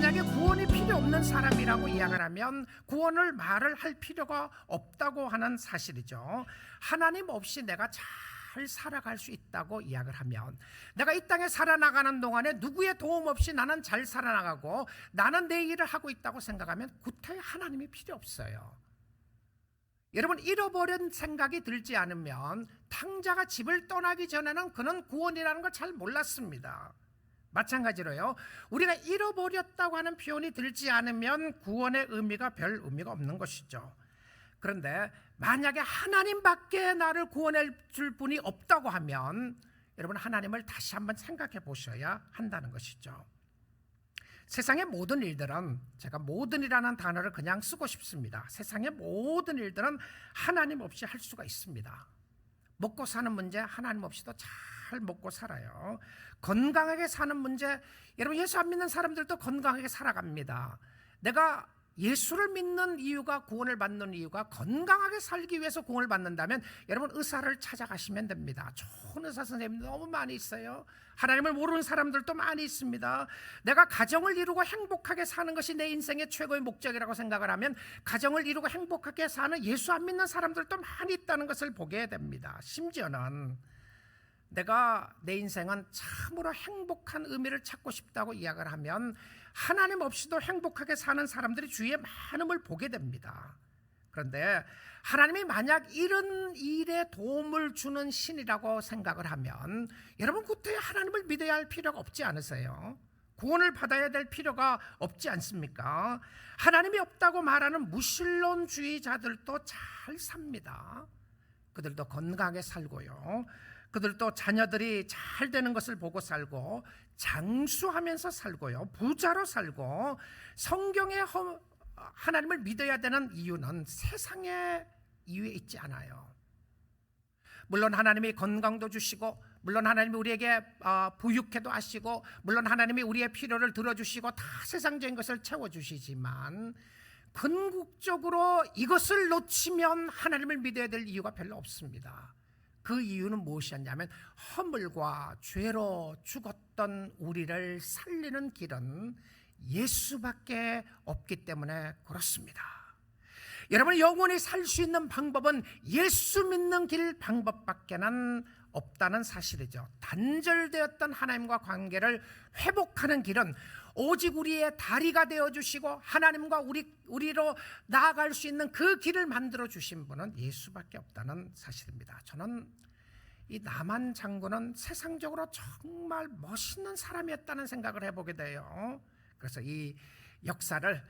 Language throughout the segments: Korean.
만약에 구원이 필요 없는 사람이라고 이야기를 하면 구원을 말을 할 필요가 없다고 하는 사실이죠. 하나님 없이 내가 잘 살아갈 수 있다고 이야기를 하면, 내가 이 땅에 살아나가는 동안에 누구의 도움 없이 나는 잘 살아나가고 나는 내 일을 하고 있다고 생각하면 구태여 하나님이 필요 없어요. 여러분, 잃어버린 생각이 들지 않으면 탕자가 집을 떠나기 전에는 그는 구원이라는 걸 잘 몰랐습니다. 마찬가지로요, 우리가 잃어버렸다고 하는 표현이 들지 않으면 구원의 의미가 별 의미가 없는 것이죠. 그런데 만약에 하나님밖에 나를 구원해 줄 분이 없다고 하면 여러분, 하나님을 다시 한번 생각해 보셔야 한다는 것이죠. 세상의 모든 일들은, 제가 모든이라는 단어를 그냥 쓰고 싶습니다. 세상의 모든 일들은 하나님 없이 할 수가 있습니다. 먹고 사는 문제 하나님 없이도 잘 먹고 살아요. 건강하게 사는 문제, 여러분 예수 안 믿는 사람들도 건강하게 살아갑니다. 내가 예수를 믿는 이유가, 구원을 받는 이유가 건강하게 살기 위해서 구원을 받는다면 여러분 의사를 찾아가시면 됩니다. 좋은 의사 선생님들 너무 많이 있어요. 하나님을 모르는 사람들도 많이 있습니다. 내가 가정을 이루고 행복하게 사는 것이 내 인생의 최고의 목적이라고 생각을 하면 가정을 이루고 행복하게 사는 예수 안 믿는 사람들도 많이 있다는 것을 보게 됩니다. 심지어는 내가 내 인생은 참으로 행복한 의미를 찾고 싶다고 이야기를 하면 하나님 없이도 행복하게 사는 사람들이 주위에 많음을 보게 됩니다. 그런데 하나님이 만약 이런 일에 도움을 주는 신이라고 생각을 하면 여러분, 그때 하나님을 믿어야 할 필요가 없지 않으세요? 구원을 받아야 될 필요가 없지 않습니까? 하나님이 없다고 말하는 무신론주의자들도 잘 삽니다. 그들도 건강하게 살고요, 그들도 자녀들이 잘 되는 것을 보고 살고, 장수하면서 살고요, 부자로 살고. 성경에 하나님을 믿어야 되는 이유는 세상의 이유에 있지 않아요. 물론 하나님이 건강도 주시고, 물론 하나님이 우리에게 부유케도 하시고, 물론 하나님이 우리의 필요를 들어주시고 다 세상적인 것을 채워주시지만 궁극적으로 이것을 놓치면 하나님을 믿어야 될 이유가 별로 없습니다. 그 이유는 무엇이었냐면 허물과 죄로 죽었던 우리를 살리는 길은 예수밖에 없기 때문에 그렇습니다. 여러분, 영원히 살 수 있는 방법은 예수 믿는 길 방법밖에는 없다는 사실이죠. 단절되었던 하나님과 관계를 회복하는 길은 오직 우리의 다리가 되어주시고 하나님과 우리로 나아갈 수 있는 그 길을 만들어 주신 분은 예수밖에 없다는 사실입니다. 저는 이 나만 장군은 세상적으로 정말 멋있는 사람이었다는 생각을 해보게 돼요. 그래서 이 역사를,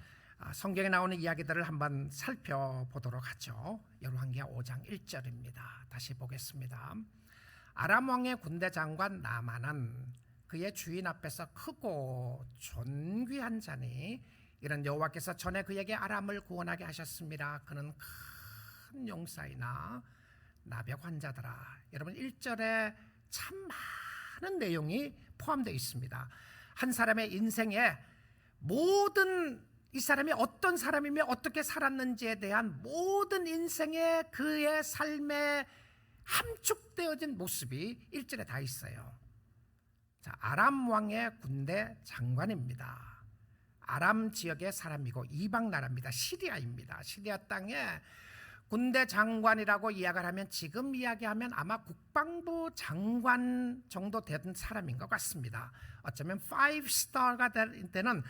성경에 나오는 이야기들을 한번 살펴보도록 하죠. 열왕기하 5장 1절입니다. 다시 보겠습니다. 아람 왕의 군대 장관 나만은 그의 주인 앞에서 크고 존귀한 자니 이런 여호와께서 전에 그에게 아람을 구원하게 하셨습니다. 그는 큰 용사이나 나병 환자더라. 여러분, 1절에 참 많은 내용이 포함되어 있습니다. 한 사람의 인생에 모든, 이 사람이 어떤 사람이며 어떻게 살았는지에 대한 모든 인생의 그의 삶에 함축되어진 모습이 1절에 다 있어요. 자, 아람 왕의 군대 장관입니다. 아람 지역의 사람이고 이방 나라입니다. 시리아입니다. 시리아 땅에 군대 장관이라고 이야기를 하면 지금 이야기하면 아마 국방부 장관 정도 된 사람인 것 같습니다. 어쩌면 5스타가 될 때는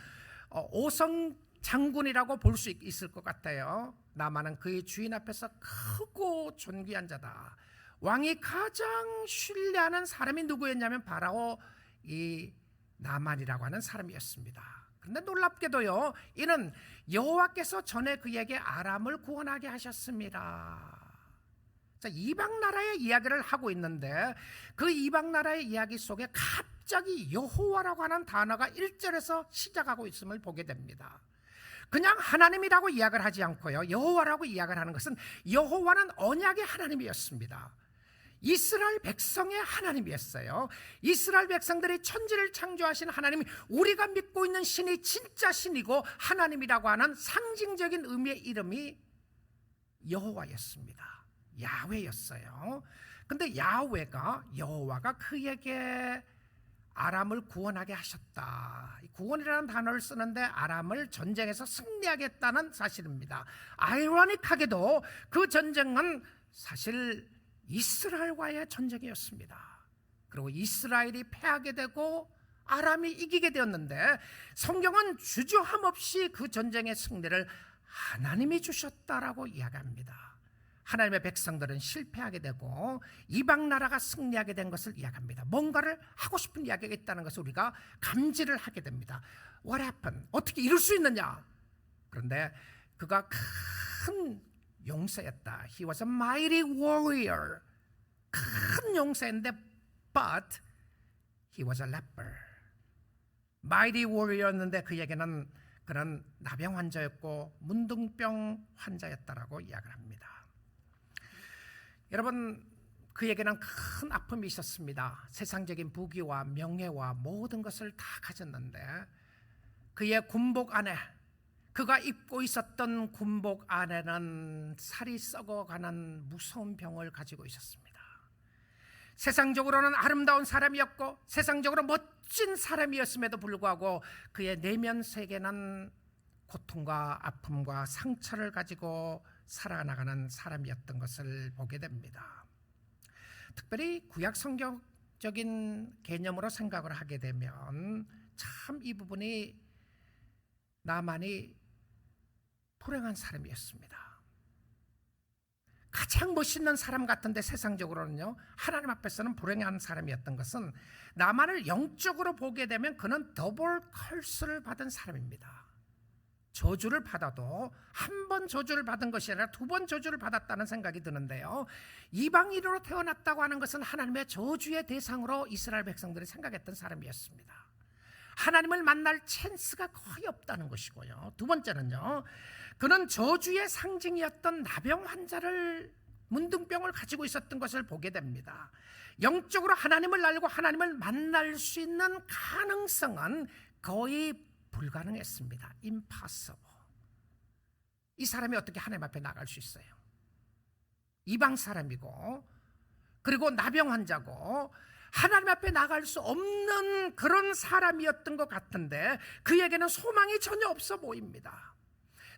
5성 장군이라고 볼 수 있을 것 같아요. 나만은 그의 주인 앞에서 크고 존귀한 자다. 왕이 가장 신뢰하는 사람이 누구였냐면 바로 이 나만이라고 하는 사람이었습니다. 그런데 놀랍게도요, 이는 여호와께서 전에 그에게 아람을 구원하게 하셨습니다. 자, 이방 나라의 이야기를 하고 있는데 그 이방 나라의 이야기 속에 갑자기 여호와라고 하는 단어가 1절에서 시작하고 있음을 보게 됩니다. 그냥 하나님이라고 이야기를 하지 않고요, 여호와라고 이야기를 하는 것은 여호와는 언약의 하나님이었습니다. 이스라엘 백성의 하나님이었어요. 이스라엘 백성들이 천지를 창조하신 하나님이 우리가 믿고 있는 신이 진짜 신이고 하나님이라고 하는 상징적인 의미의 이름이 여호와였습니다. 야훼였어요. 근데 여호와가 그에게 아람을 구원하게 하셨다. 구원이라는 단어를 쓰는데 아람을 전쟁에서 승리하게 했다는 사실입니다. 아이러니하게도 그 전쟁은 사실 이스라엘과의 전쟁이었습니다. 그리고 이스라엘이 패하게 되고 아람이 이기게 되었는데 성경은 주저함 없이 그 전쟁의 승리를 하나님이 주셨다라고 이야기합니다. 하나님의 백성들은 실패하게 되고 이방 나라가 승리하게 된 것을 이야기합니다. 뭔가를 하고 싶은 이야기가 있다는 것을 우리가 감지를 하게 됩니다. What happened? 어떻게 이룰 수 있느냐? 그런데 그가 큰 용사였다. He was a mighty warrior. 큰 용사인데 but he was a leper. mighty warrior였는데 그에게는 그런 나병 환자였고 문둥병 환자였다라고 이야기를 합니다. 여러분, 그에게는 큰 아픔이 있었습니다. 세상적인 부귀와 명예와 모든 것을 다 가졌는데 그의 군복 안에, 그가 입고 있었던 군복 안에는 살이 썩어가는 무서운 병을 가지고 있었습니다. 세상적으로는 아름다운 사람이었고 세상적으로 멋진 사람이었음에도 불구하고 그의 내면 세계는 고통과 아픔과 상처를 가지고 살아나가는 사람이었던 것을 보게 됩니다. 특별히 구약 성경적인 개념으로 생각을 하게 되면 참 이 부분이 나만이 불행한 사람이었습니다. 가장 멋있는 사람 같은데 세상적으로는요, 하나님 앞에서는 불행한 사람이었던 것은 나만을 영적으로 보게 되면 그는 더블 컬스를 받은 사람입니다. 저주를 받아도 한 번 저주를 받은 것이 아니라 두 번 저주를 받았다는 생각이 드는데요, 이방인으로 태어났다고 하는 것은 하나님의 저주의 대상으로 이스라엘 백성들이 생각했던 사람이었습니다. 하나님을 만날 찬스가 거의 없다는 것이고요, 두 번째는요, 그는 저주의 상징이었던 나병 환자를, 문둥병을 가지고 있었던 것을 보게 됩니다. 영적으로 하나님을 알고 하나님을 만날 수 있는 가능성은 거의 불가능했습니다. impossible. 이 사람이 어떻게 하나님 앞에 나갈 수 있어요? 이방 사람이고 그리고 나병 환자고 하나님 앞에 나갈 수 없는 그런 사람이었던 것 같은데 그에게는 소망이 전혀 없어 보입니다.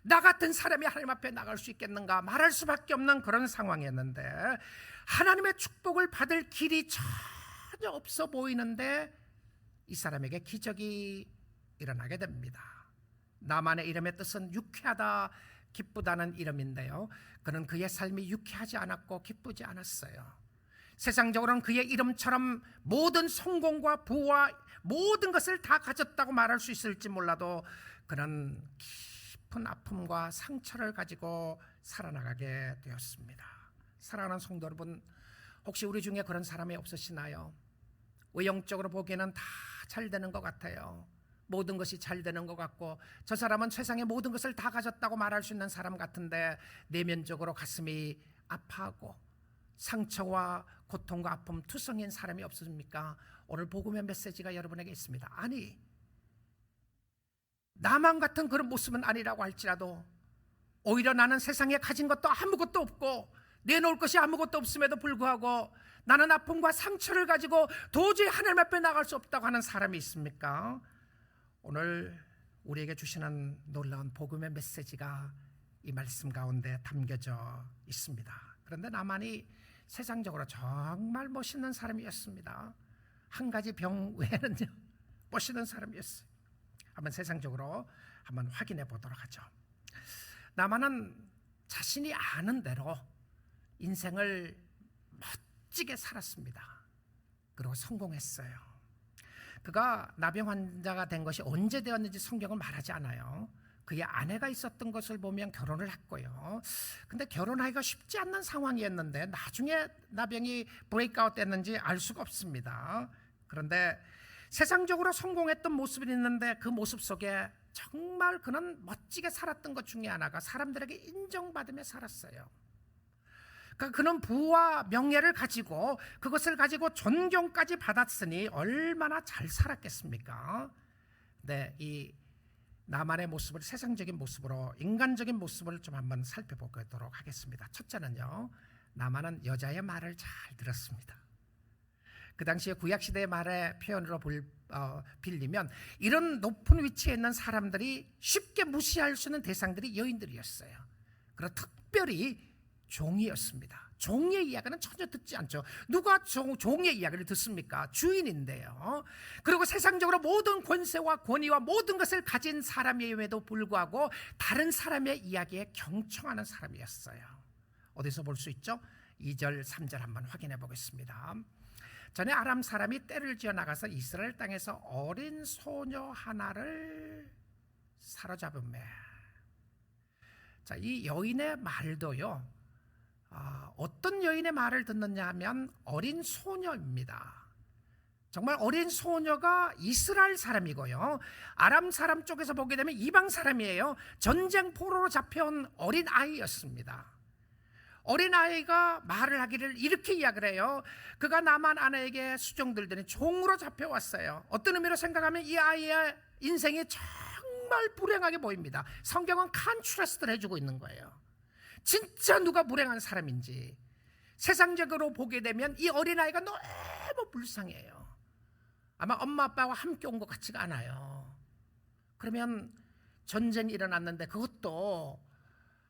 나 같은 사람이 하나님 앞에 나갈 수 있겠는가 말할 수밖에 없는 그런 상황이었는데 하나님의 축복을 받을 길이 전혀 없어 보이는데 이 사람에게 기적이 일어나게 됩니다. 나만의 이름의 뜻은 유쾌하다, 기쁘다는 이름인데요, 그는 그의 삶이 유쾌하지 않았고 기쁘지 않았어요. 세상적으로는 그의 이름처럼 모든 성공과 부와 모든 것을 다 가졌다고 말할 수 있을지 몰라도 그는 깊은 아픔과 상처를 가지고 살아나가게 되었습니다. 사랑하는 성도 여러분, 혹시 우리 중에 그런 사람이 없으시나요? 외형적으로 보기에는 다 잘 되는 것 같아요. 모든 것이 잘 되는 것 같고 저 사람은 세상의 모든 것을 다 가졌다고 말할 수 있는 사람 같은데 내면적으로 가슴이 아파하고 상처와 고통과 아픔 투성인 사람이 없습니까? 오늘 복음의 메시지가 여러분에게 있습니다. 아니, 나만 같은 그런 모습은 아니라고 할지라도 오히려 나는 세상에 가진 것도 아무것도 없고 내놓을 것이 아무것도 없음에도 불구하고 나는 아픔과 상처를 가지고 도저히 하나님 앞에 나갈 수 없다고 하는 사람이 있습니까? 오늘 우리에게 주시는 놀라운 복음의 메시지가 이 말씀 가운데 담겨져 있습니다. 그런데 나만이 세상적으로 정말 멋있는 사람이었습니다. 한 가지 병 외에는요, 멋있는 사람이었어요. 한번 세상적으로 한번 확인해 보도록 하죠. 나만은 자신이 아는 대로 인생을 멋지게 살았습니다. 그리고 성공했어요. 그가 나병 환자가 된 것이 언제 되었는지 성경은 말하지 않아요. 그의 아내가 있었던 것을 보면 결혼을 했고요. 근데 결혼하기가 쉽지 않는 상황이었는데 나중에 나병이 브레이크아웃 됐는지 알 수가 없습니다. 그런데 세상적으로 성공했던 모습이 있는데 그 모습 속에 정말 그는 멋지게 살았던 것 중에 하나가 사람들에게 인정받으며 살았어요. 그러니까 그는 부와 명예를 가지고 그것을 가지고 존경까지 받았으니 얼마나 잘 살았겠습니까? 네, 이 나만의 모습을 세상적인 모습으로 인간적인 모습을 좀 한번 살펴보도록 하겠습니다. 첫째는요, 나만은 여자의 말을 잘 들었습니다. 그 당시에 구약시대의 말의 표현으로 빌리면 이런 높은 위치에 있는 사람들이 쉽게 무시할 수 있는 대상들이 여인들이었어요. 그리고 특별히 종이었습니다. 종의 이야기는 전혀 듣지 않죠. 누가 종의 이야기를 듣습니까? 주인인데요. 그리고 세상적으로 모든 권세와 권위와 모든 것을 가진 사람임에도 불구하고 다른 사람의 이야기에 경청하는 사람이었어요. 어디서 볼 수 있죠? 2절 3절 한번 확인해 보겠습니다. 전에 아람 사람이 떼를 지어 나가서 이스라엘 땅에서 어린 소녀 하나를 사로잡음에, 자, 이 여인의 말도요, 어떤 여인의 말을 듣느냐 하면 어린 소녀입니다. 정말 어린 소녀가 이스라엘 사람이고요, 아람 사람 쪽에서 보게 되면 이방 사람이에요. 전쟁 포로로 잡혀온 어린 아이였습니다. 어린 아이가 말을 하기를 이렇게 이야기를 해요. 그가 나만 아내에게 수종들더니 종으로 잡혀왔어요. 어떤 의미로 생각하면 이 아이의 인생이 정말 불행하게 보입니다. 성경은 컨트라스트를 해주고 있는 거예요. 진짜 누가 불행한 사람인지 세상적으로 보게 되면 이 어린아이가 너무 불쌍해요. 아마 엄마 아빠와 함께 온 것 같지가 않아요. 그러면 전쟁이 일어났는데 그것도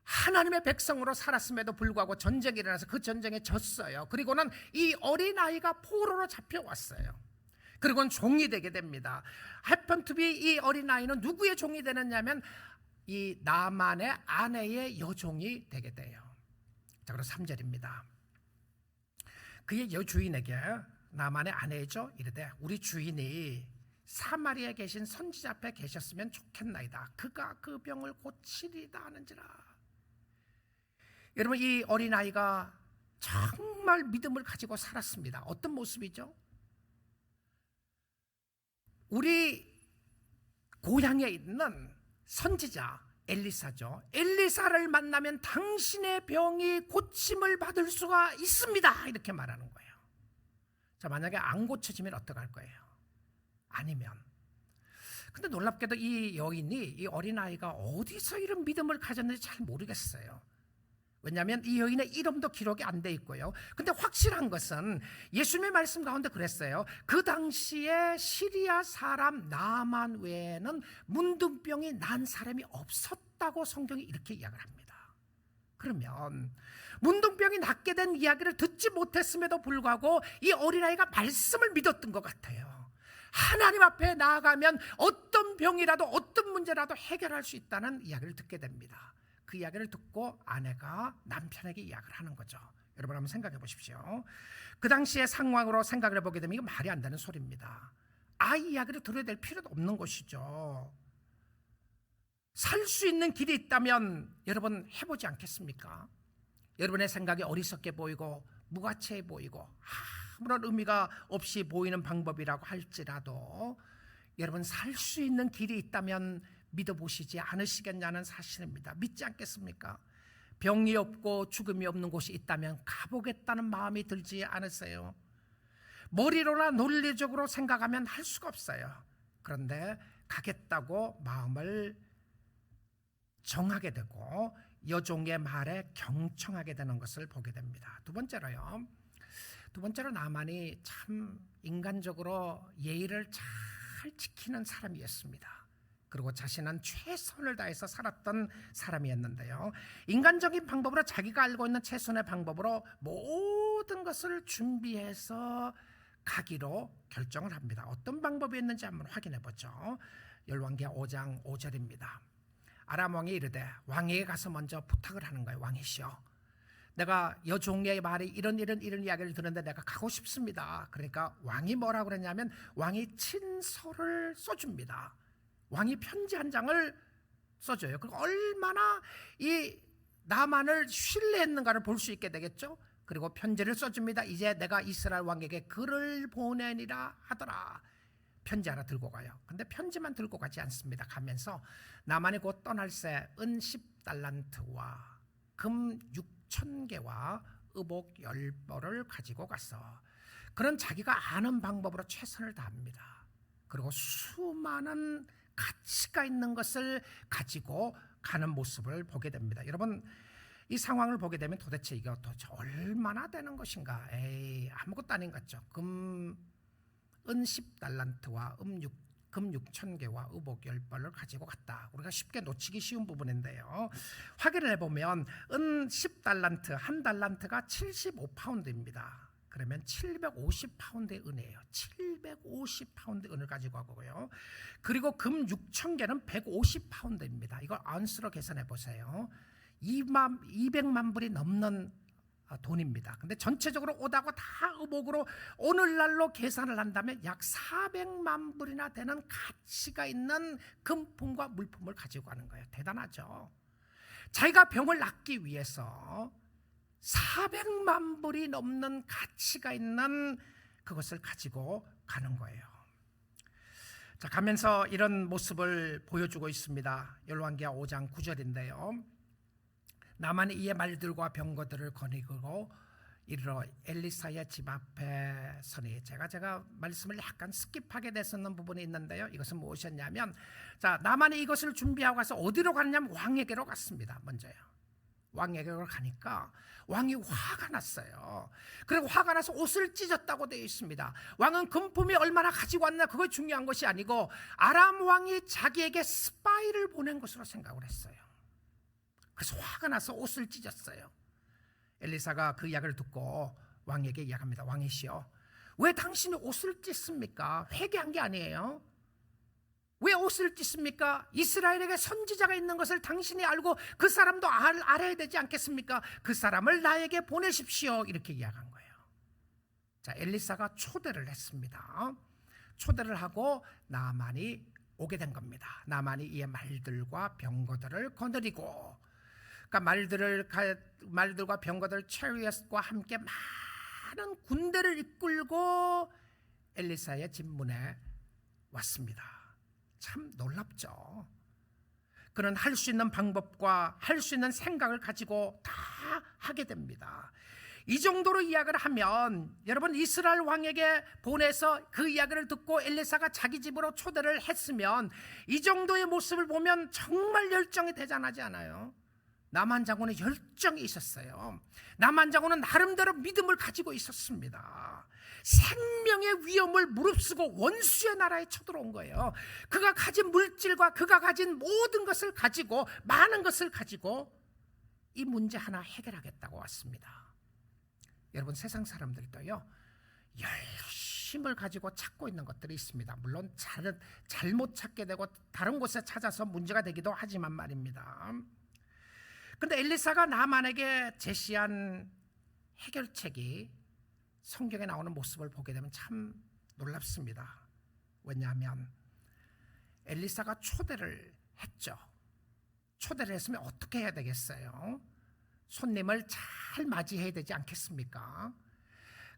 하나님의 백성으로 살았음에도 불구하고 전쟁이 일어나서 그 전쟁에 졌어요. 그리고는 이 어린아이가 포로로 잡혀왔어요. 그리고는 종이 되게 됩니다. happen to be 이 어린아이는 누구의 종이 되느냐면 이 나만의 아내의 여종이 되게 돼요. 자, 그리고 3절입니다. 그의 여주인에게, 나만의 아내죠, 이르되 우리 주인이 사마리아에 계신 선지자 앞에 계셨으면 좋겠나이다. 그가 그 병을 고치리다 하는지라. 여러분, 이 어린아이가 정말 믿음을 가지고 살았습니다. 어떤 모습이죠? 우리 고향에 있는 선지자 엘리사죠. 엘리사를 만나면 당신의 병이 고침을 받을 수가 있습니다, 이렇게 말하는 거예요. 자, 만약에 안 고쳐지면 어떡할 거예요? 아니면. 근데 놀랍게도 이 여인이, 이 어린아이가 어디서 이런 믿음을 가졌는지 잘 모르겠어요. 왜냐하면 이 여인의 이름도 기록이 안 돼 있고요. 근데 확실한 것은 예수님의 말씀 가운데 그랬어요. 그 당시에 시리아 사람 나만 외에는 문둥병이 난 사람이 없었다고 성경이 이렇게 이야기를 합니다. 그러면 문둥병이 낫게 된 이야기를 듣지 못했음에도 불구하고 이 어린아이가 말씀을 믿었던 것 같아요. 하나님 앞에 나아가면 어떤 병이라도 어떤 문제라도 해결할 수 있다는 이야기를 듣게 됩니다. 그 이야기를 듣고 아내가 남편에게 이야기를 하는 거죠. 여러분 한번 생각해 보십시오. 그 당시의 상황으로 생각을 해보게 되면 이거 말이 안 되는 소리입니다. 아이 이야기를 들어야 될 필요도 없는 것이죠. 살 수 있는 길이 있다면 여러분 해보지 않겠습니까? 여러분의 생각이 어리석게 보이고 무가치해 보이고 아무런 의미가 없이 보이는 방법이라고 할지라도 여러분 살 수 있는 길이 있다면 믿어보시지 않으시겠냐는 사실입니다. 믿지 않겠습니까? 병이 없고 죽음이 없는 곳이 있다면 가보겠다는 마음이 들지 않으세요? 머리로나 논리적으로 생각하면 할 수가 없어요. 그런데 가겠다고 마음을 정하게 되고 여종의 말에 경청하게 되는 것을 보게 됩니다. 두 번째로 나만이 참 인간적으로 예의를 잘 지키는 사람이었습니다. 그리고 자신은 최선을 다해서 살았던 사람이었는데요, 인간적인 방법으로 자기가 알고 있는 최선의 방법으로 모든 것을 준비해서 가기로 결정을 합니다. 어떤 방법이 있는지 한번 확인해 보죠. 열왕기하 5장 5절입니다. 아람 왕이 이르되 왕에게 가서 먼저 부탁을 하는 거예요. 왕이시여, 내가 여종의 말이 이런 이야기를 듣는데 내가 가고 싶습니다. 그러니까 왕이 뭐라고 그랬냐면 왕이 친서를 써줍니다. 왕이 편지 한 장을 써줘요. 그리고 얼마나 이 나만을 신뢰했는가를 볼 수 있게 되겠죠. 그리고 편지를 써줍니다. 이제 내가 이스라엘 왕에게 글을 보내니라 하더라. 편지 하나 들고 가요. 근데 편지만 들고 가지 않습니다. 가면서 나만이 곧 떠날 새 은 10달란트와 금 6,000개와 의복 10벌을 가지고 가서 그런 자기가 아는 방법으로 최선을 다합니다. 그리고 수많은 가치가 있는 것을 가지고 가는 모습을 보게 됩니다. 여러분, 이 상황을 보게 되면 도대체 이거 도대체 얼마나 되는 것인가? 에이, 아무것도 아닌 것 같죠. 은 10달란트와 금 6,000개와 의복 10벌을 가지고 갔다. 우리가 쉽게 놓치기 쉬운 부분인데요, 확인을 해보면 은 10달란트, 한 달란트가 75파운드입니다. 그러면 750파운드의 은이에요. 750파운드 은을 가지고 가고요. 그리고 금 6,000개는 150파운드입니다. 이걸 안스로 계산해 보세요. 200만 불이 넘는 돈입니다. 근데 전체적으로 오다고 다 의복으로 오늘날로 계산을 한다면 약 400만 불이나 되는 가치가 있는 금품과 물품을 가지고 가는 거예요. 대단하죠. 자기가 병을 낫기 위해서 400만 불이 넘는 가치가 있는 그것을 가지고 가는 거예요. 자, 가면서 이런 모습을 보여주고 있습니다. 열왕기하 5장 9절인데요. 나만이 이의 말들과 병거들을 거느리고 이르러 엘리사의 집 앞에 서니, 제가 말씀을 약간 스킵하게 됐었는 부분이 있는데요, 이것은 무엇이었냐면, 자, 나만이 이것을 준비하고 가서 어디로 갔냐면 왕에게로 갔습니다. 먼저요. 왕에게로 가니까 왕이 화가 났어요. 그리고 화가 나서 옷을 찢었다고 되어 있습니다. 왕은 금품이 얼마나 가지고 왔나 그거 중요한 것이 아니고 아람 왕이 자기에게 스파이를 보낸 것으로 생각을 했어요. 그래서 화가 나서 옷을 찢었어요. 엘리사가 그 이야기를 듣고 왕에게 이야기합니다. 왕이시여, 왜 당신이 옷을 찢습니까? 회개한 게 아니에요. 왜 옷을 찢습니까? 이스라엘에게 선지자가 있는 것을 당신이 알고 그 사람도 알아야 되지 않겠습니까? 그 사람을 나에게 보내십시오. 이렇게 이야기한 거예요. 자, 엘리사가 초대를 했습니다. 초대를 하고 나만이 오게 된 겁니다. 나만이 이의 말들과 병거들을 거느리고, 그러니까 말들과 병거들, 체리엇과 함께 많은 군대를 이끌고 엘리사의 집 문에 왔습니다. 참 놀랍죠. 그는 할 수 있는 방법과 할 수 있는 생각을 가지고 다 하게 됩니다. 이 정도로 이야기를 하면, 여러분, 이스라엘 왕에게 보내서 그 이야기를 듣고 엘리사가 자기 집으로 초대를 했으면 이 정도의 모습을 보면 정말 열정이 대단하지 않아요? 나만 장군의 열정이 있었어요. 나만 장군은 나름대로 믿음을 가지고 있었습니다. 생명의 위험을 무릅쓰고 원수의 나라에 쳐들어온 거예요. 그가 가진 물질과 그가 가진 모든 것을 가지고, 많은 것을 가지고 이 문제 하나 해결하겠다고 왔습니다. 여러분, 세상 사람들도요, 열심을 가지고 찾고 있는 것들이 있습니다. 물론 잘못 찾게 되고 다른 곳에 찾아서 문제가 되기도 하지만 말입니다. 근데 엘리사가 나만에게 제시한 해결책이 성경에 나오는 모습을 보게 되면 참 놀랍습니다. 왜냐하면 엘리사가 초대를 했죠. 초대를 했으면 어떻게 해야 되겠어요? 손님을 잘 맞이해야 되지 않겠습니까?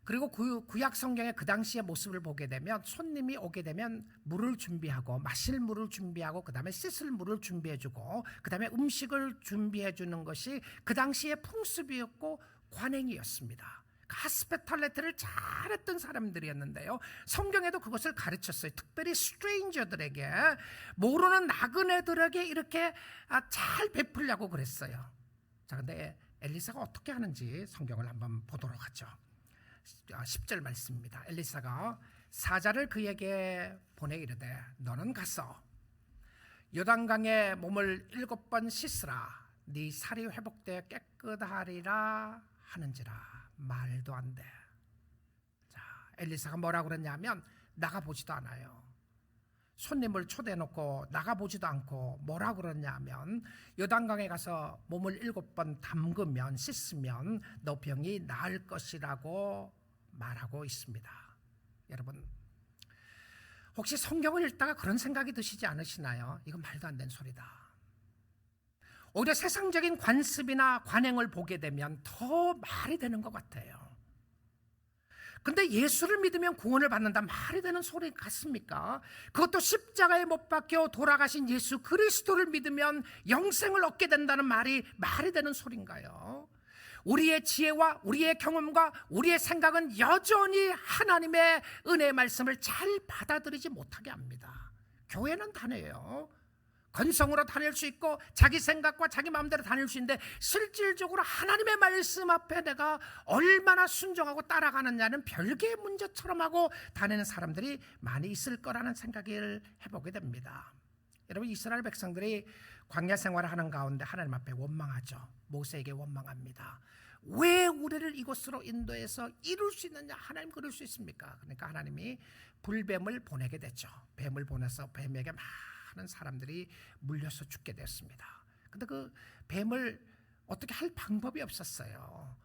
그리고 구약 성경의 그 당시의 모습을 보게 되면 손님이 오게 되면 물을 준비하고, 마실 물을 준비하고, 그 다음에 씻을 물을 준비해주고, 그 다음에 음식을 준비해주는 것이 그 당시의 풍습이었고 관행이었습니다. 하스피탈리티를 잘했던 사람들이었는데요, 성경에도 그것을 가르쳤어요. 특별히 스트레인저들에게, 모르는 나그네들에게 이렇게 잘 베풀려고 그랬어요. 자, 근데 엘리사가 어떻게 하는지 성경을 한번 보도록 하죠. 10절 말씀입니다. 엘리사가 사자를 그에게 보내 이르되, 너는 가서 요단강에 몸을 7번 씻으라. 네 살이 회복되어 깨끗하리라 하는지라. 말도 안 돼. 자, 엘리사가 뭐라고 그랬냐면, 나가보지도 않아요. 손님을 초대해놓고 나가보지도 않고 뭐라고 그러냐면, 요단강에 가서 몸을 7번 담그면, 씻으면 너 병이 나을 것이라고 말하고 있습니다. 여러분, 혹시 성경을 읽다가 그런 생각이 드시지 않으시나요? 이건 말도 안 되는 소리다. 오히려 세상적인 관습이나 관행을 보게 되면 더 말이 되는 것 같아요. 근데 예수를 믿으면 구원을 받는다, 말이 되는 소리 같습니까? 그것도 십자가에 못 박혀 돌아가신 예수 그리스도를 믿으면 영생을 얻게 된다는 말이 되는 소린가요? 우리의 지혜와 우리의 경험과 우리의 생각은 여전히 하나님의 은혜의 말씀을 잘 받아들이지 못하게 합니다. 교회는 다네요. 건성으로 다닐 수 있고 자기 생각과 자기 마음대로 다닐 수 있는데 실질적으로 하나님의 말씀 앞에 내가 얼마나 순종하고 따라가느냐는 별개의 문제처럼 하고 다니는 사람들이 많이 있을 거라는 생각을 해보게 됩니다. 여러분, 이스라엘 백성들이 광야 생활을 하는 가운데 하나님 앞에 원망하죠. 모세에게 원망합니다. 왜 우리를 이곳으로 인도해서 이룰 수 있느냐? 하나님 그럴 수 있습니까? 그러니까 하나님이 불뱀을 보내게 됐죠. 뱀을 보내서 뱀에게 많은 사람들이 물려서 죽게 됐습니다. 근데 그 뱀을 어떻게 할 방법이 없었어요.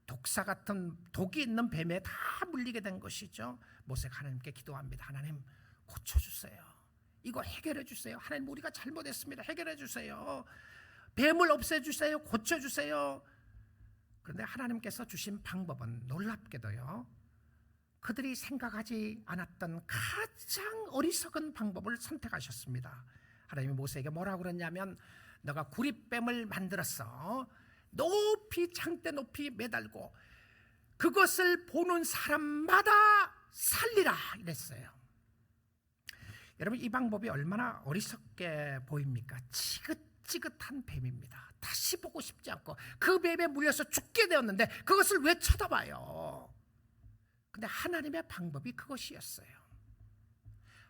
독사 같은 독이 있는 뱀에 다 물리게 된 것이죠. 모세가 하나님께 기도합니다. 하나님 고쳐주세요. 이거 해결해 주세요. 하나님, 우리가 잘못했습니다. 해결해 주세요. 뱀을 없애주세요. 고쳐주세요. 그런데 하나님께서 주신 방법은 놀랍게도요, 그들이 생각하지 않았던 가장 어리석은 방법을 선택하셨습니다. 하나님이 모세에게 뭐라고 그랬냐면, 너가 구릿뱀을 만들었어. 높이, 창대 높이 매달고 그것을 보는 사람마다 살리라 이랬어요. 여러분, 이 방법이 얼마나 어리석게 보입니까? 지긋지긋한 뱀입니다. 다시 보고 싶지 않고 그 뱀에 물려서 죽게 되었는데 그것을 왜 쳐다봐요? 근데 하나님의 방법이 그것이었어요.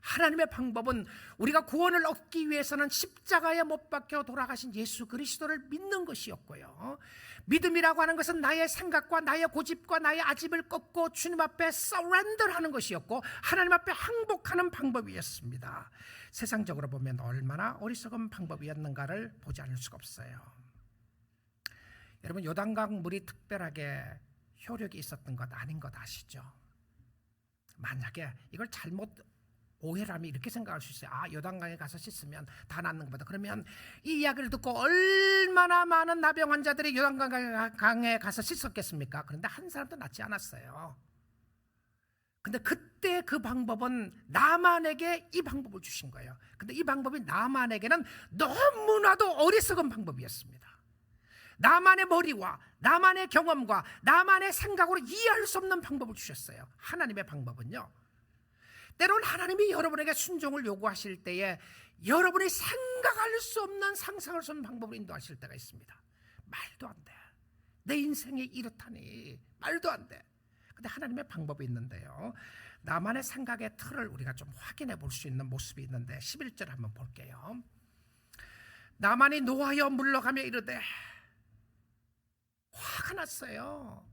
하나님의 방법은 우리가 구원을 얻기 위해서는 십자가에 못 박혀 돌아가신 예수 그리스도를 믿는 것이었고요, 믿음이라고 하는 것은 나의 생각과 나의 고집과 나의 아집을 꺾고 주님 앞에 서렌더하는 것이었고 하나님 앞에 항복하는 방법이었습니다. 세상적으로 보면 얼마나 어리석은 방법이었는가를 보지 않을 수가 없어요. 여러분, 요단강 물이 특별하게 효력이 있었던 것 아닌 것 아시죠? 만약에 이걸 잘못 오해라면 이렇게 생각할 수 있어요. 아, 요단강에 가서 씻으면 다 낫는 것보다, 그러면 이 이야기를 듣고 얼마나 많은 나병 환자들이 요단강에 가서 씻었겠습니까? 그런데 한 사람도 낫지 않았어요. 근데 그때 그 방법은 나만에게 이 방법을 주신 거예요. 근데 이 방법이 나만에게는 너무나도 어리석은 방법이었습니다. 나만의 머리와 나만의 경험과 나만의 생각으로 이해할 수 없는 방법을 주셨어요. 하나님의 방법은요, 때론 하나님이 여러분에게 순종을 요구하실 때에 여러분이 생각할 수 없는, 상상할 수 없는 방법으로 인도하실 때가 있습니다. 말도 안 돼. 내 인생이 이렇다니 말도 안 돼. 근데 하나님의 방법이 있는데요, 나만의 생각의 틀을 우리가 좀 확인해 볼 수 있는 모습이 있는데 11절 한번 볼게요. 나만이 노하여 물러가며 이르되, 화가 났어요.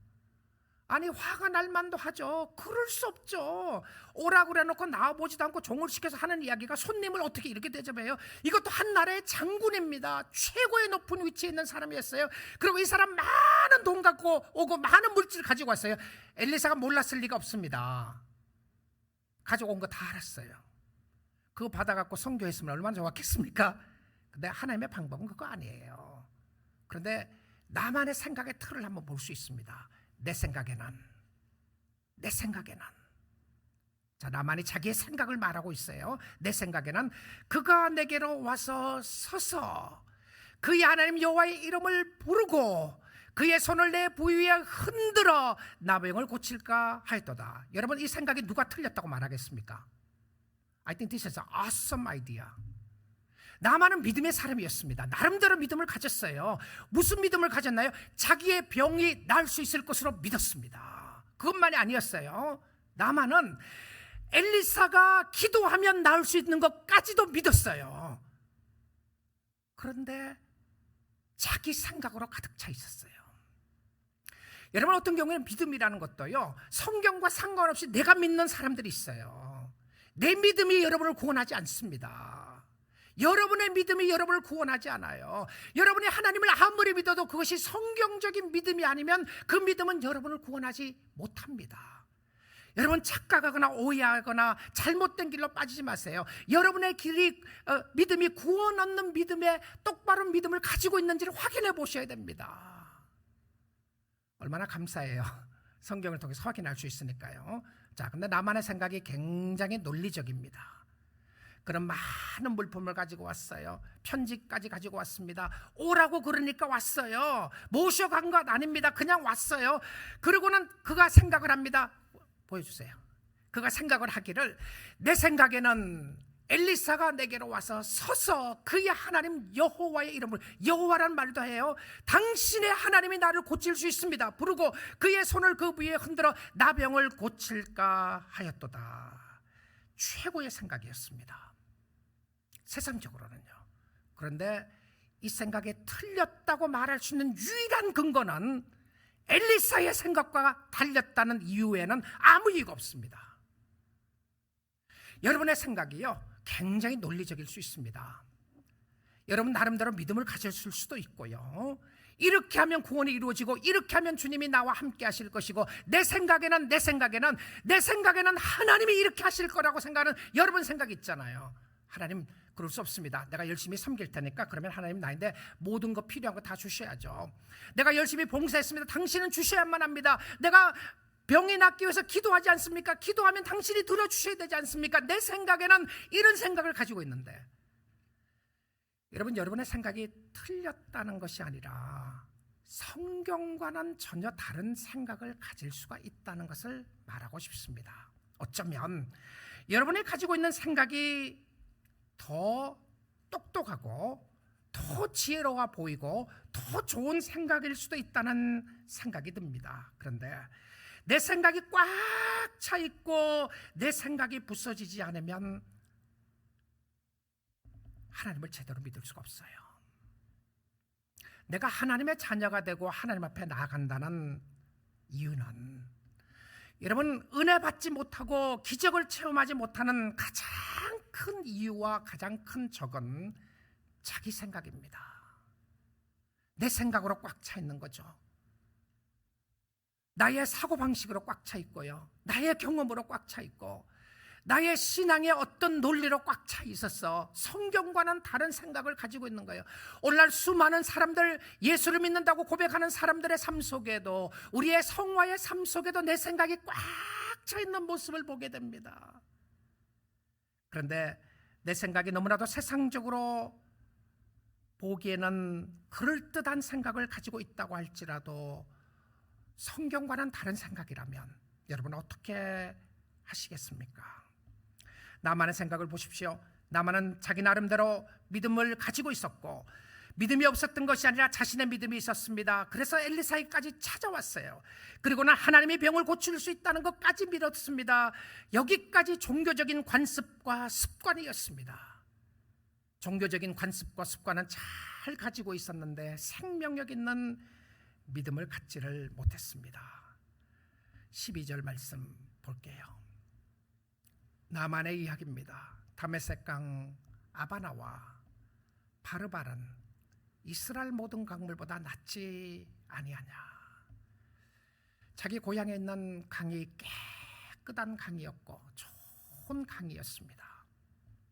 아니, 화가 날 만도 하죠. 그럴 수 없죠. 오라고 그래놓고 나와보지도 않고 종을 시켜서 하는 이야기가 손님을 어떻게 이렇게 대접해요? 이것도 한 나라의 장군입니다. 최고의 높은 위치에 있는 사람이었어요. 그리고 이 사람 많은 돈 갖고 오고 많은 물질을 가지고 왔어요. 엘리사가 몰랐을 리가 없습니다. 가지고 온 거 다 알았어요. 그거 받아갖고 선교했으면 얼마나 좋았겠습니까? 근데 하나님의 방법은 그거 아니에요. 그런데 나만의 생각의 틀을 한번 볼 수 있습니다. 내 생각에는 자, 나만이 자기의 생각을 말하고 있어요. 내 생각에는 그가 내게로 와서 서서 그의 하나님 여호와의 이름을 부르고 그의 손을 내 부위에 흔들어 나병을 고칠까 하였도다. 여러분, 이 생각이 누가 틀렸다고 말하겠습니까? I think this is an awesome idea. 나만은 믿음의 사람이었습니다. 나름대로 믿음을 가졌어요. 무슨 믿음을 가졌나요? 자기의 병이 나을 수 있을 것으로 믿었습니다. 그것만이 아니었어요. 나만은 엘리사가 기도하면 나을 수 있는 것까지도 믿었어요. 그런데 자기 생각으로 가득 차 있었어요. 여러분, 어떤 경우에는 믿음이라는 것도요, 성경과 상관없이 내가 믿는 사람들이 있어요. 내 믿음이 여러분을 구원하지 않습니다. 여러분의 믿음이 여러분을 구원하지 않아요. 여러분이 하나님을 아무리 믿어도 그것이 성경적인 믿음이 아니면 그 믿음은 여러분을 구원하지 못합니다. 여러분, 착각하거나 오해하거나 잘못된 길로 빠지지 마세요. 여러분의 길이 믿음이 구원 얻는 믿음에 똑바른 믿음을 가지고 있는지를 확인해 보셔야 됩니다. 얼마나 감사해요. 성경을 통해서 확인할 수 있으니까요. 자, 근데 나만의 생각이 굉장히 논리적입니다. 그런 많은 물품을 가지고 왔어요. 편지까지 가지고 왔습니다. 오라고 그러니까 왔어요. 모셔간 것 아닙니다. 그냥 왔어요. 그러고는 그가 생각을 합니다. 보여주세요. 그가 생각을 하기를, 내 생각에는 엘리사가 내게로 와서 서서 그의 하나님 여호와의 이름을, 여호와란 말도 해요, 당신의 하나님이 나를 고칠 수 있습니다 부르고 그의 손을 그 위에 흔들어 나병을 고칠까 하였도다. 최고의 생각이었습니다, 세상적으로는요. 그런데 이 생각에 틀렸다고 말할 수 있는 유일한 근거는 엘리사의 생각과 달렸다는 이유에는 아무 이유가 없습니다. 여러분의 생각이요 굉장히 논리적일 수 있습니다. 여러분 나름대로 믿음을 가졌을 수도 있고요, 이렇게 하면 구원이 이루어지고 이렇게 하면 주님이 나와 함께 하실 것이고 내 생각에는 하나님이 이렇게 하실 거라고 생각하는 여러분 생각 있잖아요. 하나님 그럴 수 없습니다. 내가 열심히 섬길 테니까 그러면 하나님 나인데 모든 거 필요한 거 다 주셔야죠. 내가 열심히 봉사했습니다. 당신은 주셔야만 합니다. 내가 병이 낫기 위해서 기도하지 않습니까? 기도하면 당신이 들어주셔야 되지 않습니까? 내 생각에는 이런 생각을 가지고 있는데, 여러분 여러분의 생각이 틀렸다는 것이 아니라 성경과는 전혀 다른 생각을 가질 수가 있다는 것을 말하고 싶습니다. 어쩌면 여러분이 가지고 있는 생각이 더 똑똑하고 더 지혜로워 보이고 더 좋은 생각일 수도 있다는 생각이 듭니다. 그런데 내 생각이 꽉 차 있고 내 생각이 부서지지 않으면 하나님을 제대로 믿을 수가 없어요. 내가 하나님의 자녀가 되고 하나님 앞에 나아간다는 이유는, 여러분 은혜 받지 못하고 기적을 체험하지 못하는 가장 큰 이유와 가장 큰 적은 자기 생각입니다. 내 생각으로 꽉 차 있는 거죠. 나의 사고방식으로 꽉 차 있고요, 나의 경험으로 꽉 차 있고 나의 신앙의 어떤 논리로 꽉 차 있어서 성경과는 다른 생각을 가지고 있는 거예요. 오늘날 수많은 사람들, 예수를 믿는다고 고백하는 사람들의 삶 속에도, 우리의 성화의 삶 속에도 내 생각이 꽉 차 있는 모습을 보게 됩니다. 그런데 내 생각이 너무나도 세상적으로 보기에는 그럴듯한 생각을 가지고 있다고 할지라도 성경과는 다른 생각이라면 여러분 어떻게 하시겠습니까? 나만의 생각을 보십시오. 나만은 자기 나름대로 믿음을 가지고 있었고 믿음이 없었던 것이 아니라 자신의 믿음이 있었습니다. 그래서 엘리사에까지 찾아왔어요. 그리고는 하나님이 병을 고칠 수 있다는 것까지 믿었습니다. 여기까지 종교적인 관습과 습관이었습니다. 종교적인 관습과 습관은 잘 가지고 있었는데 생명력 있는 믿음을 갖지를 못했습니다. 12절 말씀 볼게요. 나만의 이야기입니다. 다메섹 강 아바나와 바르바른 이스라엘 모든 강물보다 낫지 아니하냐. 자기 고향에 있는 강이 깨끗한 강이었고 좋은 강이었습니다.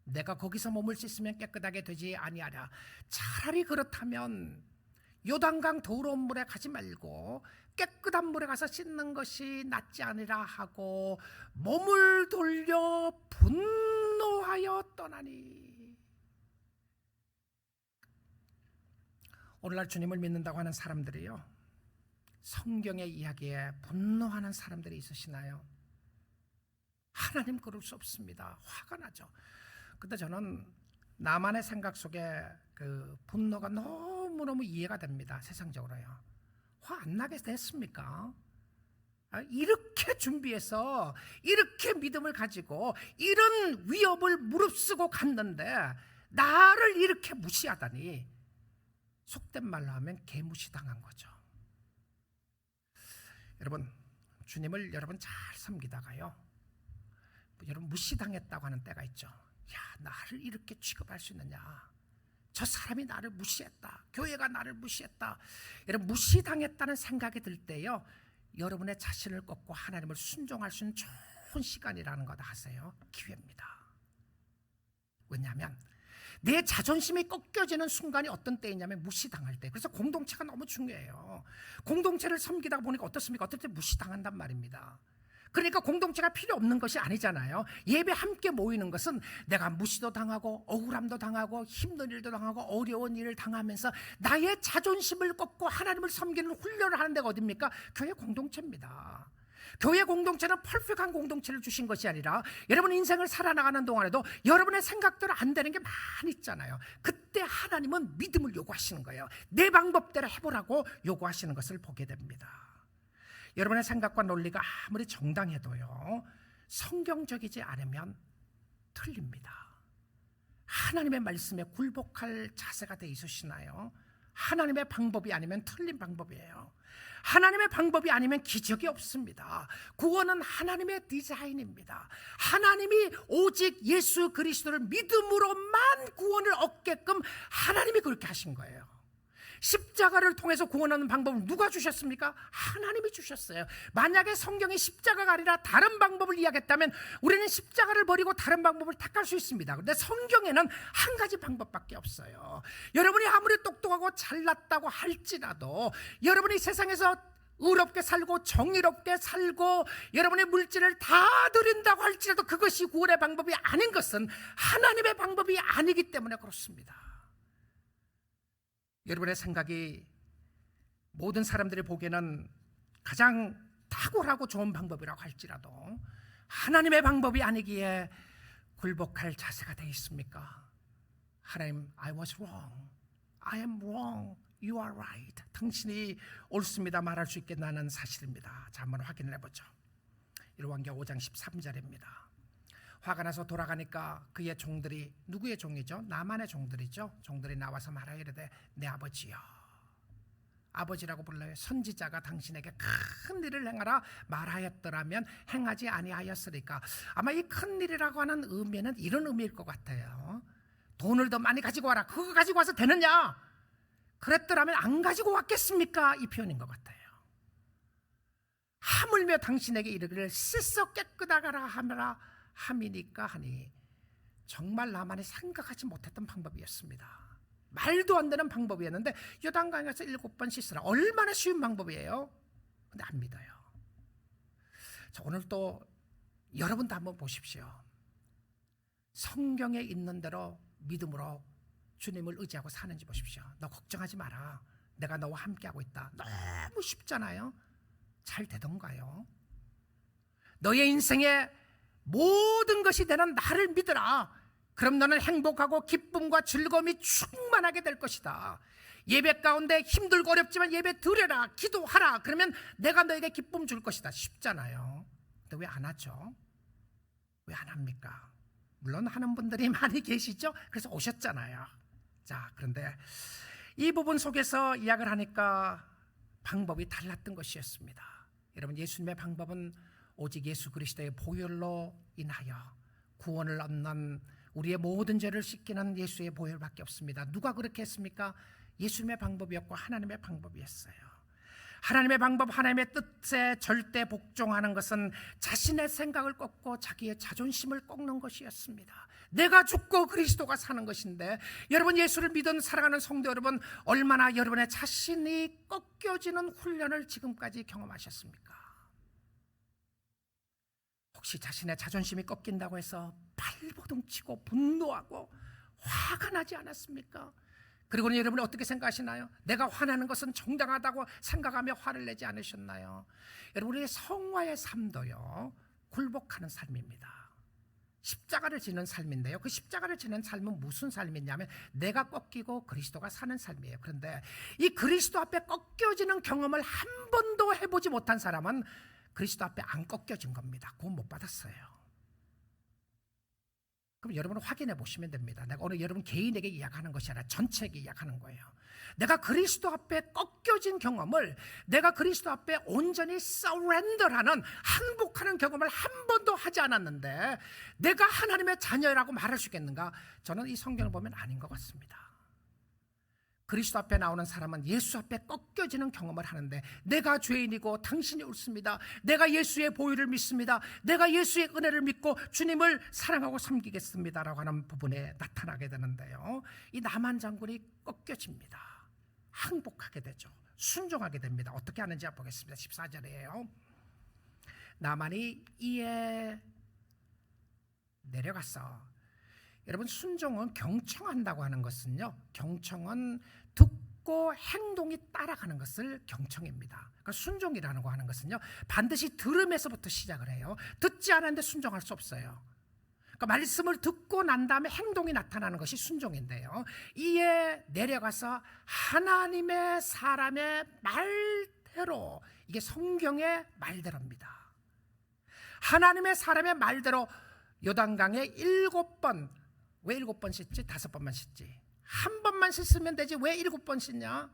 내가 거기서 머물 수 있으면 깨끗하게 되지 아니하랴. 차라리 그렇다면 요단강 더러운 물에 가지 말고 깨끗한 물에 가서 씻는 것이 낫지 않으라 하고 몸을 돌려 분노하여 떠나니. 오늘날 주님을 믿는다고 하는 사람들이요, 성경의 이야기에 분노하는 사람들이 있으시나요? 하나님 그럴 수 없습니다. 화가 나죠. 근데 저는 나만의 생각 속에 그 분노가 너무너무 이해가 됩니다. 세상적으로요. 화 안 나게 됐습니까? 이렇게 준비해서 이렇게 믿음을 가지고 이런 위협을 무릅쓰고 갔는데 나를 이렇게 무시하다니, 속된 말로 하면 개무시당한 거죠. 여러분, 주님을 여러분 잘 섬기다가요, 여러분 무시당했다고 하는 때가 있죠. 야, 나를 이렇게 취급할 수 있느냐, 저 사람이 나를 무시했다, 교회가 나를 무시했다, 여러분 무시당했다는 생각이 들 때요, 여러분의 자신을 꺾고 하나님을 순종할 수 있는 좋은 시간이라는 거 아세요? 기회입니다. 왜냐하면 내 자존심이 꺾여지는 순간이 어떤 때이냐면 무시당할 때. 그래서 공동체가 너무 중요해요. 공동체를 섬기다 보니까 어떻습니까? 어떨 때 무시당한단 말입니다. 그러니까 공동체가 필요 없는 것이 아니잖아요. 예배 함께 모이는 것은 내가 무시도 당하고 억울함도 당하고 힘든 일도 당하고 어려운 일을 당하면서 나의 자존심을 꺾고 하나님을 섬기는 훈련을 하는 데가 어딥니까? 교회 공동체입니다. 교회 공동체는 퍼펙트한 공동체를 주신 것이 아니라 여러분 인생을 살아나가는 동안에도 여러분의 생각대로 안 되는 게 많이 있잖아요. 그때 하나님은 믿음을 요구하시는 거예요. 내 방법대로 해보라고 요구하시는 것을 보게 됩니다. 여러분의 생각과 논리가 아무리 정당해도요, 성경적이지 않으면 틀립니다. 하나님의 말씀에 굴복할 자세가 돼 있으시나요? 하나님의 방법이 아니면 틀린 방법이에요. 하나님의 방법이 아니면 기적이 없습니다. 구원은 하나님의 디자인입니다. 하나님이 오직 예수 그리스도를 믿음으로만 구원을 얻게끔 하나님이 그렇게 하신 거예요. 십자가를 통해서 구원하는 방법을 누가 주셨습니까? 하나님이 주셨어요. 만약에 성경이 십자가가 아니라 다른 방법을 이야기했다면 우리는 십자가를 버리고 다른 방법을 택할 수 있습니다. 그런데 성경에는 한 가지 방법밖에 없어요. 여러분이 아무리 똑똑하고 잘났다고 할지라도 여러분이 세상에서 의롭게 살고 정의롭게 살고 여러분의 물질을 다 드린다고 할지라도 그것이 구원의 방법이 아닌 것은 하나님의 방법이 아니기 때문에 그렇습니다. 여러분의 생각이 모든 사람들이 보기에는 가장 탁월하고 좋은 방법이라고 할지라도 하나님의 방법이 아니기에 굴복할 자세가 되어 있습니까? 하나님, I was wrong, I am wrong, you are right. 당신이 옳습니다 말할 수 있게 나는 사실입니다. 자, 한번 확인을 해보죠. 열왕기하 5장 13절입니다. 화가 나서 돌아가니까 그의 종들이, 누구의 종이죠? 나만의 종들이죠. 종들이 나와서 말하여 이르되 내 아버지여, 아버지라고 불러요. 선지자가 당신에게 큰 일을 행하라 말하였더라면 행하지 아니하였으리까. 아마 이 큰 일이라고 하는 의미는 이런 의미일 것 같아요. 돈을 더 많이 가지고 와라. 그거 가지고 와서 되느냐? 그랬더라면 안 가지고 왔겠습니까? 이 표현인 것 같아요. 하물며 당신에게 이르기를 씻어 깨끗하라 하라 함이니까 하니, 정말 나만이 생각하지 못했던 방법이었습니다. 말도 안 되는 방법이었는데 요단강에서 7번 씻으라. 얼마나 쉬운 방법이에요. 근데 안 믿어요. 자, 오늘 또 여러분도 한번 보십시오. 성경에 있는 대로 믿음으로 주님을 의지하고 사는지 보십시오. 너 걱정하지 마라, 내가 너와 함께하고 있다. 너무 쉽잖아요. 잘 되던가요? 너의 인생에 모든 것이 되는 나를 믿으라. 그럼 너는 행복하고 기쁨과 즐거움이 충만하게 될 것이다. 예배 가운데 힘들고 어렵지만 예배 드려라, 기도하라. 그러면 내가 너에게 기쁨 줄 것이다. 쉽잖아요. 근데 왜 안 하죠? 왜 안 합니까? 물론 하는 분들이 많이 계시죠. 그래서 오셨잖아요. 자, 그런데 이 부분 속에서 이야기를 하니까 방법이 달랐던 것이었습니다. 여러분, 예수님의 방법은 오직 예수 그리스도의 보혈로 인하여 구원을 얻는, 우리의 모든 죄를 씻기는 예수의 보혈밖에 없습니다. 누가 그렇게 했습니까? 예수님의 방법이었고 하나님의 방법이었어요. 하나님의 방법, 하나님의 뜻에 절대 복종하는 것은 자신의 생각을 꺾고 자기의 자존심을 꺾는 것이었습니다. 내가 죽고 그리스도가 사는 것인데, 여러분 예수를 믿은 사랑하는 성도 여러분, 얼마나 여러분의 자신이 꺾여지는 훈련을 지금까지 경험하셨습니까? 혹시 자신의 자존심이 꺾인다고 해서 발버둥치고 분노하고 화가 나지 않았습니까? 그리고는 여러분이 어떻게 생각하시나요? 내가 화나는 것은 정당하다고 생각하며 화를 내지 않으셨나요? 여러분의 성화의 삶도요, 굴복하는 삶입니다. 십자가를 지는 삶인데요, 그 십자가를 지는 삶은 무슨 삶이냐면 내가 꺾이고 그리스도가 사는 삶이에요. 그런데 이 그리스도 앞에 꺾여지는 경험을 한 번도 해보지 못한 사람은 그리스도 앞에 안 꺾여진 겁니다. 구원 못 받았어요. 그럼 여러분은 확인해 보시면 됩니다. 내가 오늘 여러분 개인에게 이야기하는 것이 아니라 전체에게 이야기하는 거예요. 내가 그리스도 앞에 꺾여진 경험을, 내가 그리스도 앞에 온전히 서렌더하는, 항복하는 경험을 한 번도 하지 않았는데 내가 하나님의 자녀라고 말할 수 있겠는가? 저는 이 성경을 보면 아닌 것 같습니다. 그리스도 앞에 나오는 사람은 예수 앞에 꺾여지는 경험을 하는데, 내가 죄인이고 당신이 옳습니다, 내가 예수의 보혈을 믿습니다, 내가 예수의 은혜를 믿고 주님을 사랑하고 섬기겠습니다라고 하는 부분에 나타나게 되는데요, 이 나만 장군이 꺾여집니다. 항복하게 되죠. 순종하게 됩니다. 어떻게 하는지 보겠습니다. 14절이에요. 나만이 이에 내려가서, 여러분 순종은 경청한다고 하는 것은요, 경청은 듣고 행동이 따라가는 것을 경청입니다. 그러니까 순종이라는 거 하는 것은요, 반드시 들음에서부터 시작을 해요. 듣지 않았는데 순종할 수 없어요. 그러니까 말씀을 듣고 난 다음에 행동이 나타나는 것이 순종인데요, 이에 내려가서 하나님의 사람의 말대로, 이게 성경의 말대로입니다. 하나님의 사람의 말대로 요단강에 7번, 왜 7번 씻지? 5번만 씻지? 한 번만 씻으면 되지 왜 7번 씻냐?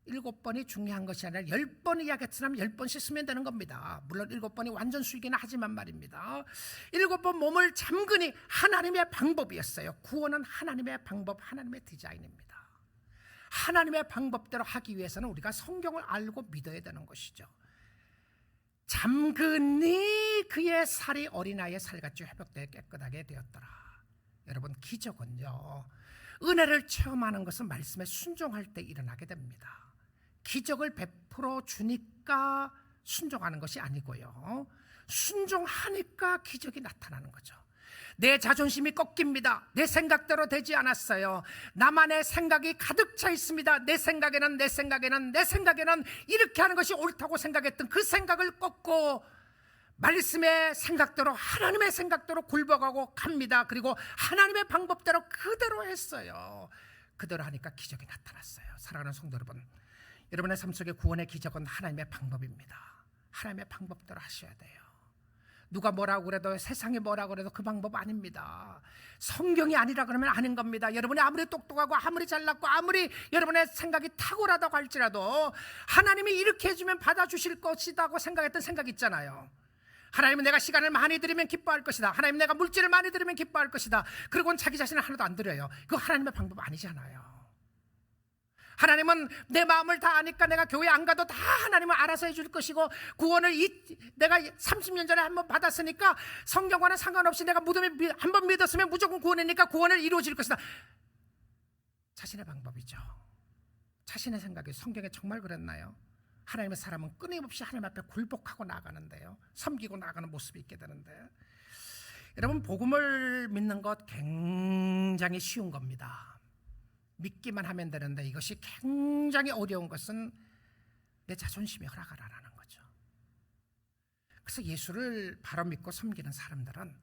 7번이 중요한 것이 아니라 10번 이야기했으면 10번 씻으면 되는 겁니다. 물론 7번이 완전 수이기는 하지만 말입니다. 7번 몸을 잠그니 하나님의 방법이었어요. 구원은 하나님의 방법, 하나님의 디자인입니다. 하나님의 방법대로 하기 위해서는 우리가 성경을 알고 믿어야 되는 것이죠. 잠그니 그의 살이 어린아이의 살같이 회복되어 깨끗하게 되었더라. 여러분, 기적은요, 은혜를 체험하는 것은 말씀에 순종할 때 일어나게 됩니다. 기적을 베풀어 주니까 순종하는 것이 아니고요, 순종하니까 기적이 나타나는 거죠. 내 자존심이 꺾입니다. 내 생각대로 되지 않았어요. 나만의 생각이 가득 차 있습니다. 내 생각에는 이렇게 하는 것이 옳다고 생각했던 그 생각을 꺾고 말씀의 생각대로, 하나님의 생각대로 굴복하고 갑니다. 그리고 하나님의 방법대로 그대로 했어요. 그대로 하니까 기적이 나타났어요. 사랑하는 성도 여러분, 여러분의 삶 속의 구원의 기적은 하나님의 방법입니다. 하나님의 방법대로 하셔야 돼요. 누가 뭐라고 그래도, 세상이 뭐라고 그래도 그 방법 아닙니다. 성경이 아니라 그러면 아닌 겁니다. 여러분이 아무리 똑똑하고 아무리 잘났고 아무리 여러분의 생각이 탁월하다고 할지라도 하나님이 이렇게 해주면 받아주실 것이라고 생각했던 생각 있잖아요. 하나님은 내가 시간을 많이 들이면 기뻐할 것이다. 하나님 내가 물질을 많이 들이면 기뻐할 것이다. 그리고는 자기 자신을 하나도 안 드려요. 그거 하나님의 방법 아니잖아요. 하나님은 내 마음을 다 아니까 내가 교회 안 가도 다 하나님은 알아서 해줄 것이고, 구원을 내가 30년 전에 한번 받았으니까 성경과는 상관없이 내가 무덤에 한번 믿었으면 무조건 구원이니까 구원을 이루어질 것이다. 자신의 방법이죠. 자신의 생각이 성경에 정말 그랬나요? 하나님의 사람은 끊임없이 하나님 앞에 굴복하고 나가는데요, 섬기고 나가는 모습이 있게 되는데, 여러분, 복음을 믿는 것 굉장히 쉬운 겁니다. 믿기만 하면 되는데 이것이 굉장히 어려운 것은 내 자존심이 허락하라는 거죠. 그래서 예수를 바로 믿고 섬기는 사람들은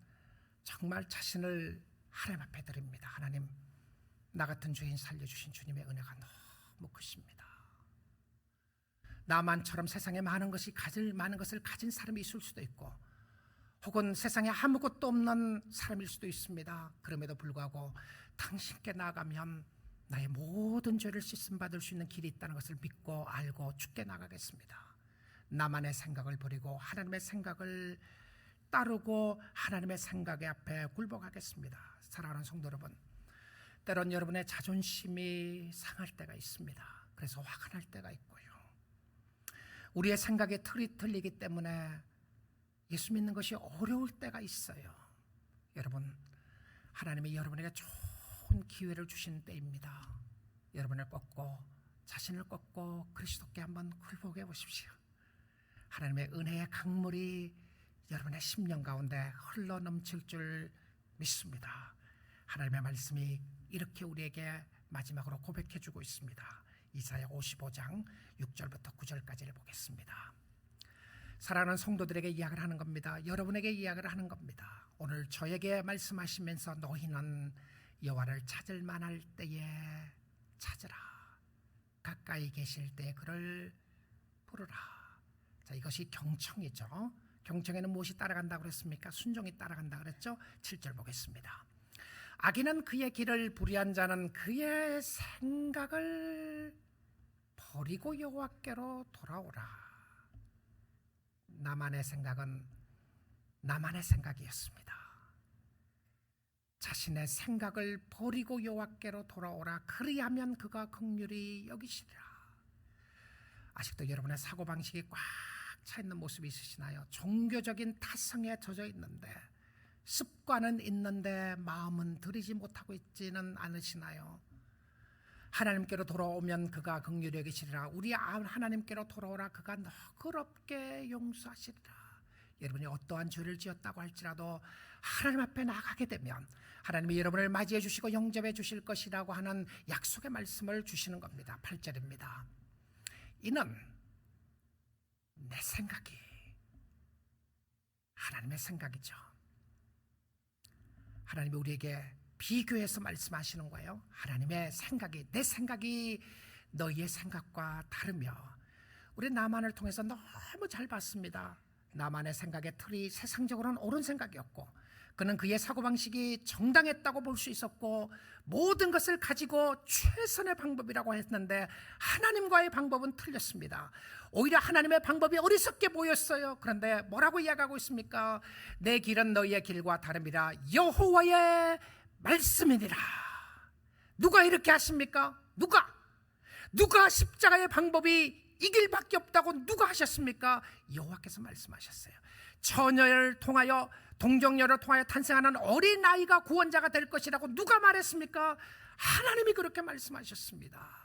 정말 자신을 하나님 앞에 드립니다. 하나님, 나 같은 죄인 살려주신 주님의 은혜가 너무 크십니다. 나만처럼 세상에 많은 것을 가진 사람이 있을 수도 있고, 혹은 세상에 아무것도 없는 사람일 수도 있습니다. 그럼에도 불구하고 당신께 나아가면 나의 모든 죄를 씻음 받을 수 있는 길이 있다는 것을 믿고 알고 주께 나가겠습니다. 나만의 생각을 버리고 하나님의 생각을 따르고 하나님의 생각의 앞에 굴복하겠습니다. 사랑하는 성도 여러분, 때론 여러분의 자존심이 상할 때가 있습니다. 그래서 화가 날 때가 있고요, 우리의 생각에 틀이 틀리기 때문에 예수 믿는 것이 어려울 때가 있어요. 여러분, 하나님이 여러분에게 좋은 기회를 주신 때입니다. 여러분을 꺾고 자신을 꺾고 그리스도께 한번 굴복해 보십시오. 하나님의 은혜의 강물이 여러분의 심령 가운데 흘러 넘칠 줄 믿습니다. 하나님의 말씀이 이렇게 우리에게 마지막으로 고백해 주고 있습니다. 이사야 55장 6절부터 9절까지를 보겠습니다. 사랑하는 성도들에게 이야기를 하는 겁니다. 여러분에게 이야기를 하는 겁니다. 오늘 저에게 말씀하시면서 너희는 여호와를 찾을 만할 때에 찾으라. 가까이 계실 때 그를 부르라. 자, 이것이 경청이죠. 경청에는 무엇이 따라간다고 그랬습니까? 순종이 따라간다고 그랬죠. 7절 보겠습니다. 악인은 그의 길을 불의한 자는 그의 생각을 버리고 여호와께로 돌아오라. 나만의 생각은 나만의 생각이었습니다. 자신의 생각을 버리고 여호와께로 돌아오라. 그리하면 그가 긍휼히 여기시리라. 아직도 여러분의 사고방식이 꽉 차 있는 모습이 있으시나요? 종교적인 타성에 젖어 있는데, 습관은 있는데 마음은 들이지 못하고 있지는 않으시나요? 하나님께로 돌아오면 그가 긍휼히 여기시리라. 우리 하나님께로 돌아오라. 그가 너그럽게 용서하시리라. 여러분이 어떠한 죄를 지었다고 할지라도 하나님 앞에 나가게 되면 하나님이 여러분을 맞이해 주시고 영접해 주실 것이라고 하는 약속의 말씀을 주시는 겁니다. 8절입니다. 이는 내 생각이 하나님의 생각이죠. 하나님이 우리에게 비교해서 말씀하시는 거예요. 하나님의 생각이, 내 생각이 너희의 생각과 다르며, 우리 나만을 통해서 너무 잘 봤습니다. 나만의 생각의 틀이 세상적으로는 옳은 생각이었고, 그는 그의 사고방식이 정당했다고 볼 수 있었고 모든 것을 가지고 최선의 방법이라고 했는데, 하나님과의 방법은 틀렸습니다. 오히려 하나님의 방법이 어리석게 보였어요. 그런데 뭐라고 이야기하고 있습니까? 내 길은 너희의 길과 다름이라 여호와의 말씀이니라. 누가 이렇게 하십니까? 누가 십자가의 방법이 이 길밖에 없다고 누가 하셨습니까? 여호와께서 말씀하셨어요. 처녀를 통하여, 동정녀를 통하여 탄생하는 어린아이가 구원자가 될 것이라고 누가 말했습니까? 하나님이 그렇게 말씀하셨습니다.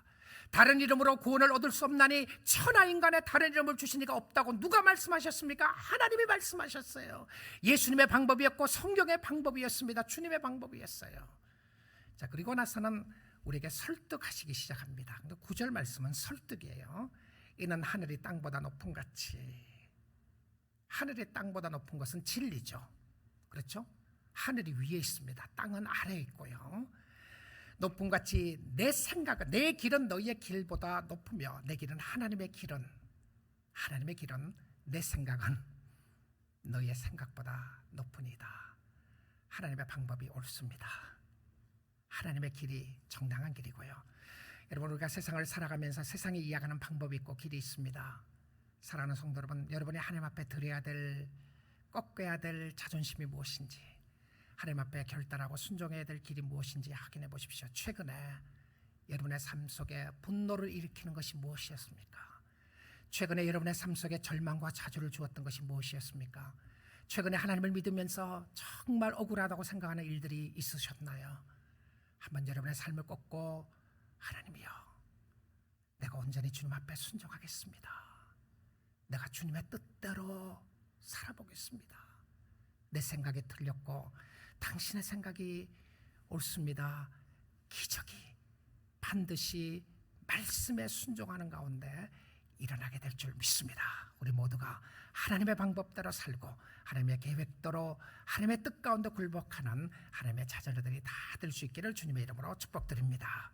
다른 이름으로 구원을 얻을 수 없나니 천하인간의 다른 이름을 주신 이가 없다고 누가 말씀하셨습니까? 하나님이 말씀하셨어요. 예수님의 방법이었고 성경의 방법이었습니다. 주님의 방법이었어요. 자, 그리고 나서는 우리에게 설득하시기 시작합니다. 근데 9절 말씀은 설득이에요. 이는 하늘이 땅보다 높은 같이. 하늘이 땅보다 높은 것은 진리죠. 그렇죠? 하늘이 위에 있습니다. 땅은 아래에 있고요. 높은 같이 내 생각은, 내 길은 너희의 길보다 높으며 내 길은 하나님의 길은 내 생각은 너희의 생각보다 높으니이다. 하나님의 방법이 옳습니다. 하나님의 길이 정당한 길이고요. 여러분, 우리가 세상을 살아가면서 세상이 이야기하는 방법이 있고 길이 있습니다. 사랑하는 성도 여러분, 여러분이 하나님 앞에 드려야 될, 꺾어야 될 자존심이 무엇인지, 하나님 앞에 결단하고 순종해야 될 길이 무엇인지 확인해 보십시오. 최근에 여러분의 삶 속에 분노를 일으키는 것이 무엇이었습니까? 최근에 여러분의 삶 속에 절망과 좌절을 주었던 것이 무엇이었습니까? 최근에 하나님을 믿으면서 정말 억울하다고 생각하는 일들이 있으셨나요? 한번 여러분의 삶을 꺾고, 하나님이여, 내가 온전히 주님 앞에 순종하겠습니다. 내가 주님의 뜻대로 살아보겠습니다. 내 생각이 틀렸고 당신의 생각이 옳습니다. 기적이 반드시 말씀에 순종하는 가운데 일어나게 될 줄 믿습니다. 우리 모두가 하나님의 방법대로 살고 하나님의 계획대로 하나님의 뜻 가운데 굴복하는 하나님의 자녀들이 다 될 수 있기를 주님의 이름으로 축복드립니다.